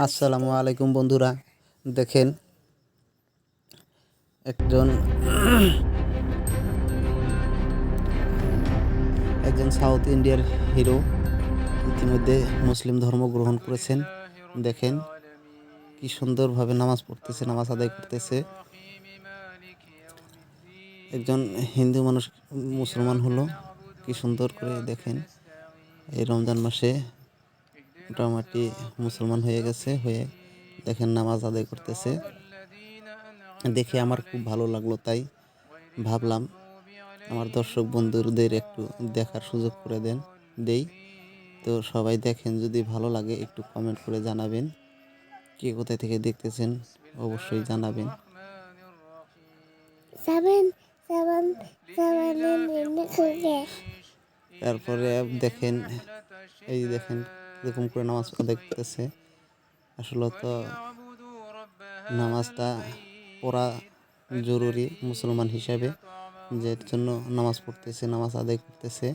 আসসালামু আলাইকুম বন্ধুরা, দেখেন একজন একজন সাউথ ইন্ডিয়ার হিরো ইতিমধ্যে মুসলিম ধর্ম গ্রহণ করেছেন। দেখেন কি সুন্দরভাবে নামাজ পড়তেছে, নামাজ আদায় করতেছে। একজন হিন্দু মানুষ মুসলমান হলো, কি সুন্দর করে দেখেন এই রমজান মাসে মোটামুটি মুসলমান হয়ে গেছে, হয়ে দেখেন নামাজ আদায় করতেছে। দেখে আমার খুব ভালো লাগলো, তাই ভাবলাম আমার দর্শক বন্ধুদের একটু দেখার সুযোগ করে দেই। তো সবাই দেখেন, যদি ভালো লাগে একটু কমেন্ট করে জানাবেন, কে কোথায় থেকে দেখতেছেন অবশ্যই জানাবেন। তারপরে দেখেন, এই দেখেন এরকম করে নামাজ আদায় করতেছে। আসলে তো নামাজটা পড়া জরুরি মুসলমান হিসাবে, যার জন্য নামাজ পড়তেছে, নামাজ আদায় করতেছে।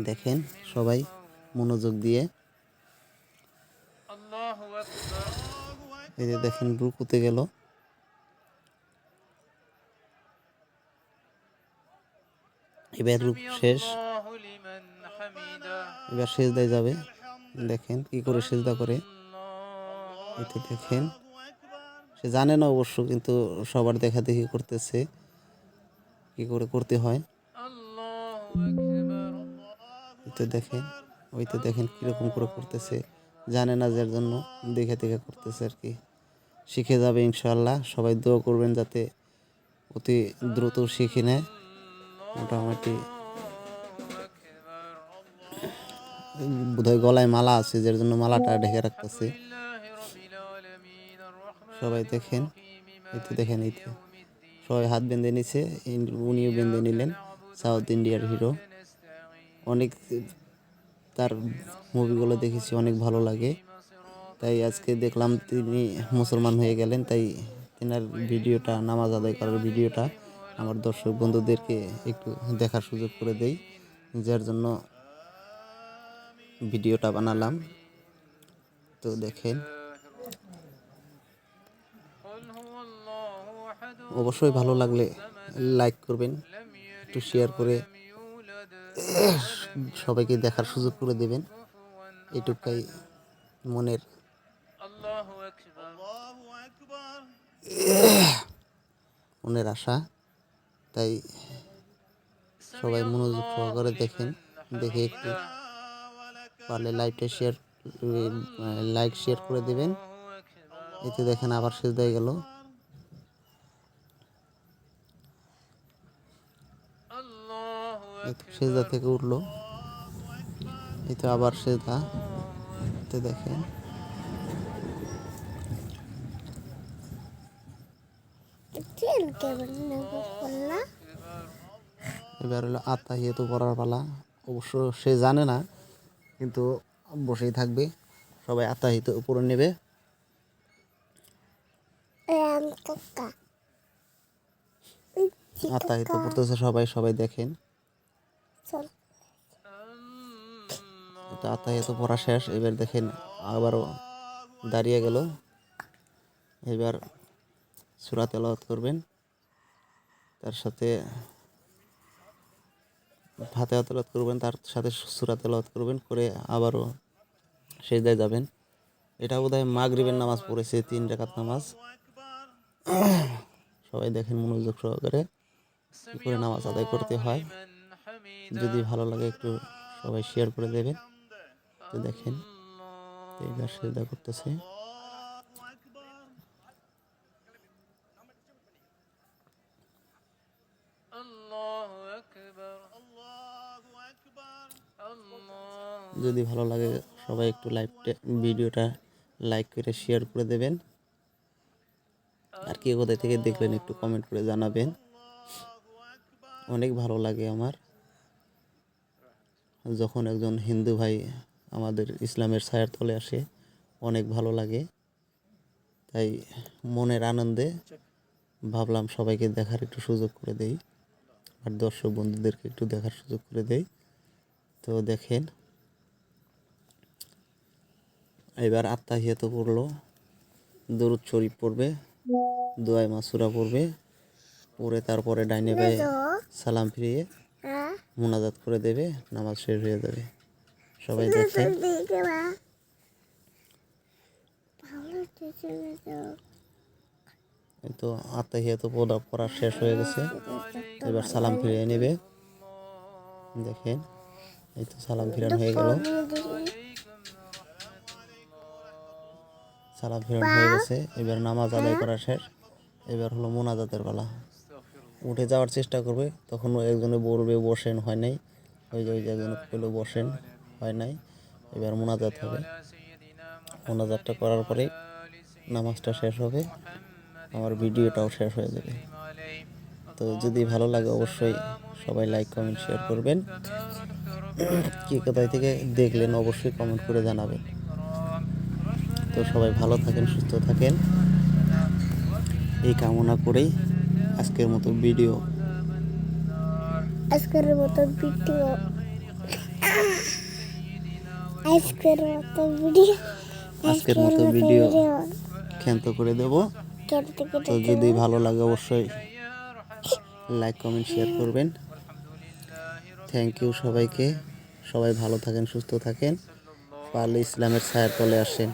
দেখেন সবাই মনোযোগ দিয়ে। এই যে দেখেন রুকুতে গেল, এবার রুকু শেষ, এবার সিজদায় যাবে। দেখেন কি করে সিজদা করে, এতে দেখেন সে জানে না অবশ্য, কিন্তু সবার দেখা দেখি করতেছে কি করে করতে হয়। এতে দেখেন, ওইতে দেখেন কিরকম করে করতেছে, জানে না, যার জন্য দেখে দেখে করতেছে আর কি। শিখে যাবে ইনশাআল্লাহ। সবাই দোয়া করবেন যাতে অতি দ্রুত শিখে নেয়। মোটামুটি বোধহয় গলায় মালা আছে, যার জন্য মালাটা ঢেকে রাখতেছে। সবাই দেখেন, এইতে দেখেন, এইতে সবাই হাত বেঁধে নিছে, উনিও বেঁধে নিলেন। সাউথ ইন্ডিয়ার হিরো, অনেক তার মুভিগুলো দেখেছি, অনেক ভালো লাগে। তাই আজকে দেখলাম তিনি মুসলমান হয়ে গেলেন, তাই তেনার ভিডিওটা, নামাজ আদায় করার ভিডিওটা আমার দর্শক বন্ধুদেরকে একটু দেখার সুযোগ করে দেই, যার জন্য ভিডিওটা বানালাম। তো দেখেন, অবশ্যই ভালো লাগলে লাইক করবেন, একটু শেয়ার করে সবাইকে দেখার সুযোগ করে দেবেন। এটুকাই মনের মনের আশা। তাই সবাই মনোযোগ সহকারে দেখেন, দেখে একটু পারলে লাইক শেয়ার করে দেবেন। এতে দেখেন আবার সিজদায় গেল, সিজদা থেকে উঠলো, এতে আবার সিজদা। এতে দেখেন এবার হলো আত্মাহিয়াতু পড়ার পালা। অবশ্য সে জানে না, কিন্তু বসেই থাকবে, সবাই আত্মাহিয়াতু পড়ে নেবে। আত্মাহিয়াতু পড়তেছে সবাই, সবাই দেখেন। আত্মাহিয়াতু পড়া শেষ, এবার দেখেন আবারও দাঁড়িয়ে গেল। এবার সূরা তেলাওয়াত করবেন, তার সাথে ফাতিহা তেলাওয়াত করবেন, তার সাথে সূরা তেলাওয়াত করবেন, করে আবারও সিজদায় যাবেন। এটা বোধহয় মাগরিবের নামাজ পড়েছে, 3 রাকাত নামাজ। সবাই দেখেন মনোযোগ সহকারে কি করে নামাজ আদায় করতে হয়। যদি ভালো লাগে একটু সবাই শেয়ার করে দেবেন। তো দেখেন এইবার সিজদা করতেছে। যদি ভালো লাগে সবাই একটু ভিডিওটা লাইক করে শেয়ার করে দেবেন। আর কে কোথায় থেকে দেখলেন একটু কমেন্ট করে জানাবেন। অনেক ভালো লাগে আমার যখন একজন হিন্দু ভাই আমাদের ইসলামের ছায়ার তলে আসে, অনেক ভালো লাগে। তাই মনের আনন্দে ভাবলাম সবাইকে দেখার একটু সুযোগ করে দেই, আর দর্শক বন্ধুদেরকে একটু দেখার সুযোগ করে দেই। তো দেখেন এবার আত্তাহিয়াত পড়লো, দরুদ শরীফ পড়বে, দোয়ায় মাসুরা পড়বে, পড়ে তারপরে ডাইনে বায়ে সালাম ফিরিয়ে মোনাজাত করে দেবে, নামাজ শেষ হয়ে যাবে। সবাই দেখেন। এই তো আত্তাহিয়াত পড়া শেষ হয়ে গেছে, এবার সালাম ফিরিয়ে নেবে। দেখেন, এই তো সালাম ফিরান হয়ে গেল, সালাম ফিরান হয়ে গেছে। এবার নামাজ আদায় করা শেষ, এবার হলো মোনাজাতের পালা। উঠে যাওয়ার চেষ্টা করবে, তখন একজনে বলবে বসেন, হয় নাই। ওই যে একজনে বললো বসেন, হয় নাই। এবার মোনাজাত হবে, মোনাজাতটা করার পরে নামাজটা শেষ হবে, আমার ভিডিওটাও শেষ হয়ে যাবে। তো যদি ভালো লাগে অবশ্যই সবাই লাইক কমেন্ট শেয়ার করবেন। কি কোথায় থেকে দেখলেন অবশ্যই কমেন্ট করে জানাবেন। তো সবাই ভালো থাকেন, সুস্থ থাকেন, এই কামনা করেই আজকের মতো ভিডিও ক্ষান্ত করে দেব। তো যদি ভালো লাগে অবশ্যই লাইক কমেন্ট শেয়ার করবেন। থ্যাংক ইউ সবাইকে। সবাই ভালো থাকেন, সুস্থ থাকেন, পারলে ইসলামের ছায়ার তলে আসেন।